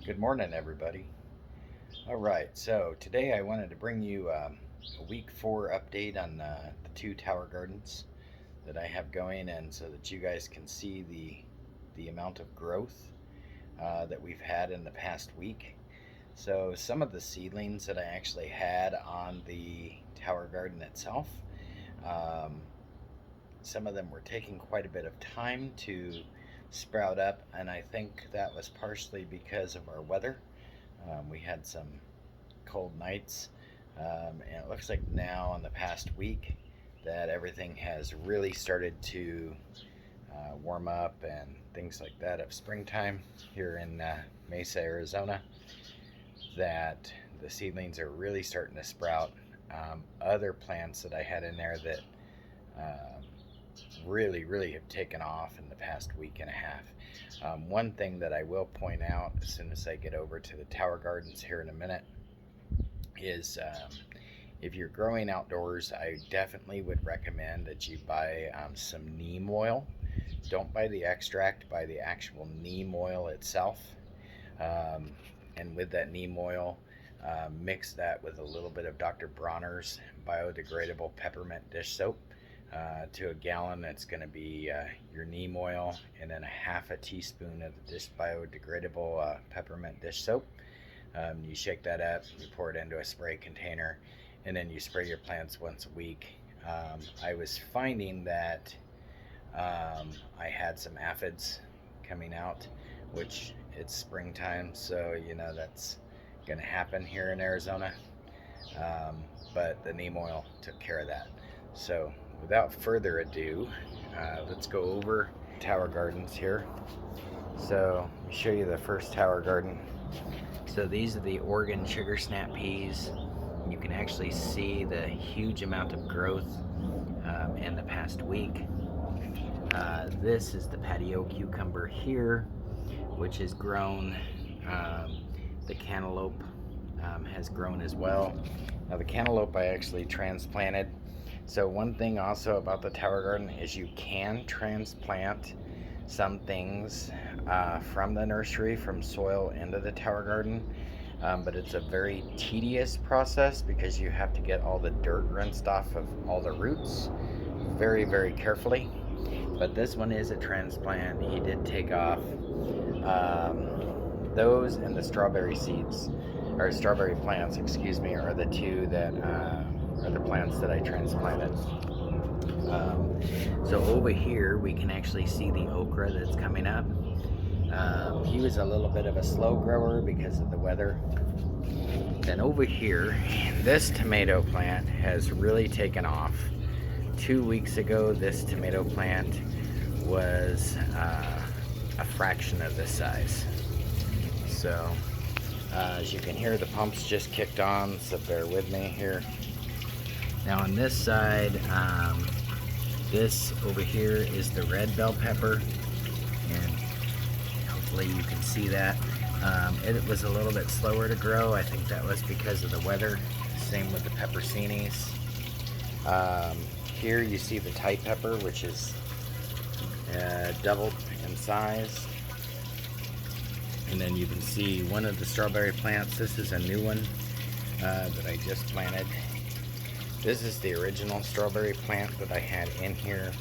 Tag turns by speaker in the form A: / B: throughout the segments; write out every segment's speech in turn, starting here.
A: Good morning, everybody. All right, so today I wanted to bring you a week 4 update on the two tower gardens that I have going, and so that you guys can see the amount of growth that we've had in the past week. So some of the seedlings that I actually had on the tower garden itself, um, some of them were taking quite a bit of time to sprout up, and I think that was partially because of our weather. We had some cold nights, and it looks like now in the past week that everything has really started to warm up and things like that of springtime here in Mesa, Arizona, that the seedlings are really starting to sprout. Other plants that I had in there that really have taken off in the past week and a half. One thing that I will point out as soon as I get over to the tower gardens here in a minute is if you're growing outdoors, I definitely would recommend that you buy some neem oil. Don't buy the extract, buy the actual neem oil itself. And with that neem oil, mix that with a little bit of Dr. Bronner's biodegradable peppermint dish soap. To a gallon, that's going to be your neem oil, and then a half a teaspoon of this biodegradable peppermint dish soap. You shake that up, you pour it into a spray container, and then you spray your plants once a week. I was finding that I had some aphids coming out, which it's springtime, so that's going to happen here in Arizona. But the neem oil took care of that. So without further ado, let's go over tower gardens here. So let me show you the first tower garden. So these are the Oregon sugar snap peas. You can actually see the huge amount of growth in the past week. This is the patio cucumber here, which has grown. The cantaloupe has grown as well. Now the cantaloupe I actually transplanted. So one thing also about the tower garden is you can transplant some things from the nursery, from soil into the tower garden, but it's a very tedious process because you have to get all the dirt rinsed off of all the roots very carefully. But this one is a transplant. He did take off. Those and the strawberry seeds, or strawberry plants, excuse me, are the two that are the plants that I transplanted. So over here we can actually see the okra that's coming up. He was a little bit of a slow grower because of the weather. Then over here, this tomato plant has really taken off. 2 weeks ago, this tomato plant was a fraction of this size. So as you can hear, the pumps just kicked on, so bear with me here. Now on this side, this over here is the red bell pepper, and hopefully you can see that. It was a little bit slower to grow. I think that was because of the weather. Same with the pepperoncinis. Here you see the Thai pepper, which is doubled in size. And then you can see one of the strawberry plants. This is a new one that I just planted. This is the original strawberry plant that I had in here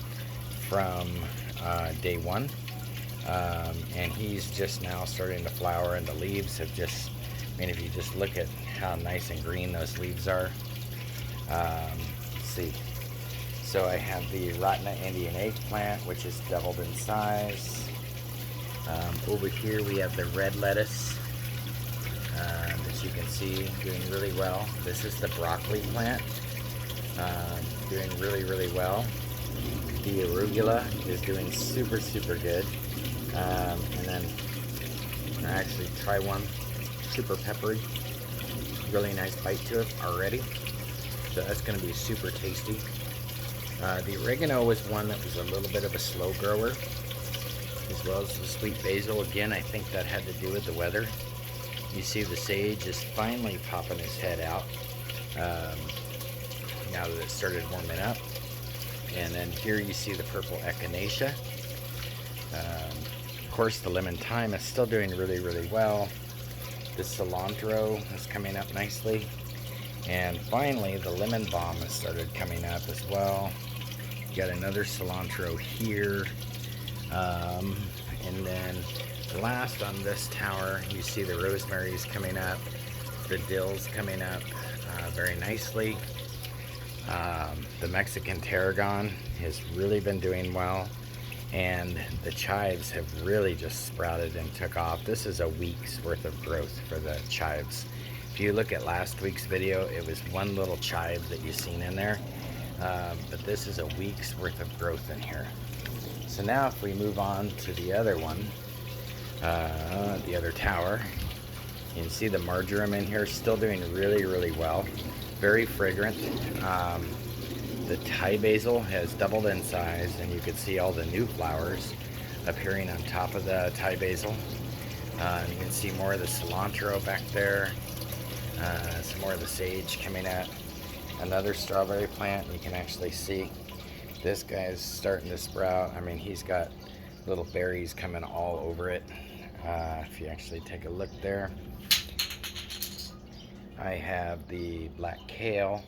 A: from day one. And he's just now starting to flower, and the leaves have just, if you just look at how nice and green those leaves are. Let's see. So I have the Rotna Indian eggplant, which is doubled in size. Over here we have the red lettuce, as you can see, doing really well. This is the broccoli plant, doing really well. The arugula is doing super good. And then I actually try one, super peppery, really nice bite to it already. So that's going to be super tasty. The oregano was one that was a little bit of a slow grower, as well as the sweet basil. Again, I think that had to do with the weather. You see the sage is finally popping his head out now that it started warming up. And then here you see the purple echinacea. Of course, the lemon thyme is still doing really well. The cilantro is coming up nicely. And finally, the lemon balm has started coming up as well. Got another cilantro here. And then last on this tower, you see the rosemary's coming up. The dill's coming up very nicely. The Mexican tarragon has really been doing well. And the chives have really just sprouted and took off. This is a week's worth of growth for the chives. If you look at last week's video, it was one little chive that you've seen in there. But this is a week's worth of growth in here. So now if we move on to the other one, the other tower, you can see the marjoram in here still doing really, really well. Very fragrant. The Thai basil has doubled in size, and you can see all the new flowers appearing on top of the Thai basil. You can see more of the cilantro back there. Some more of the sage coming up. Another strawberry plant, you can actually see this guy's starting to sprout. I mean, he's got little berries coming all over it. If you actually take a look there. I have the black kale,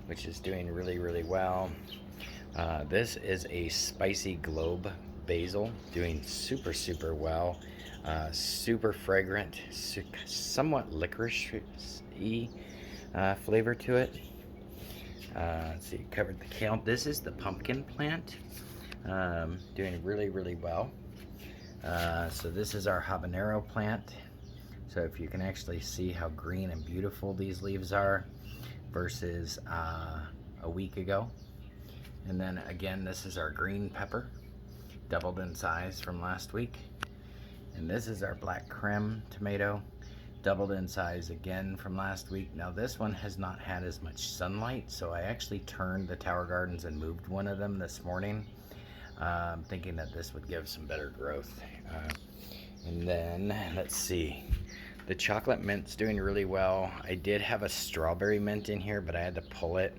A: which is doing really, really well. This is a spicy globe basil, doing super, super well. Super fragrant, somewhat licorice-y flavor to it. Let's see, covered the kale. This is the pumpkin plant, doing really, really well. So this is our habanero plant. So if you can actually see how green and beautiful these leaves are versus a week ago. And then again, this is our green pepper, doubled in size from last week. And this is our black creme tomato, doubled in size again from last week. Now this one has not had as much sunlight, so I actually turned the tower gardens and moved one of them this morning, thinking that this would give some better growth. And then let's see, the chocolate mint's doing really well. I did have a strawberry mint in here, but I had to pull it.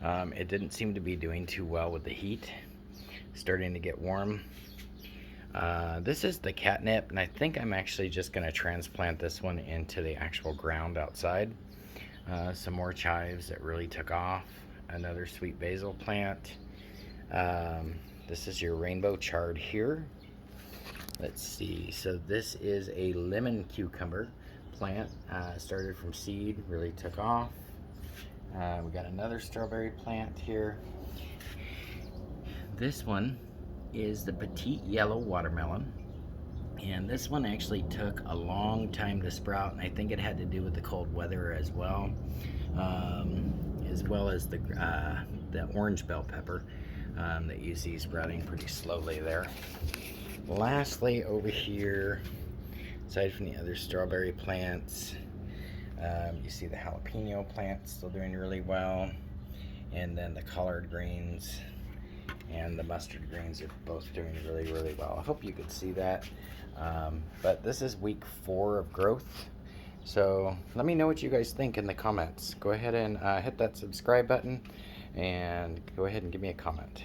A: It didn't seem to be doing too well with the heat. Starting to get warm. This is the catnip, and I think I'm actually just going to transplant this one into the actual ground outside. Some more chives that really took off. Another sweet basil plant. This is your rainbow chard here. Let's see, so this is a lemon cucumber plant. Started from seed, really took off. We got another strawberry plant here. This one is the Petite yellow watermelon, and this one actually took a long time to sprout, and I think it had to do with the cold weather as well as the orange bell pepper that you see sprouting pretty slowly there. Lastly, over here, aside from the other strawberry plants, you see the jalapeno plant still doing really well, and then the collard greens and the mustard greens are both doing really, really well. I hope you could see that. But this is week 4 of growth. So let me know what you guys think in the comments. Go ahead and hit that subscribe button and go ahead and give me a comment.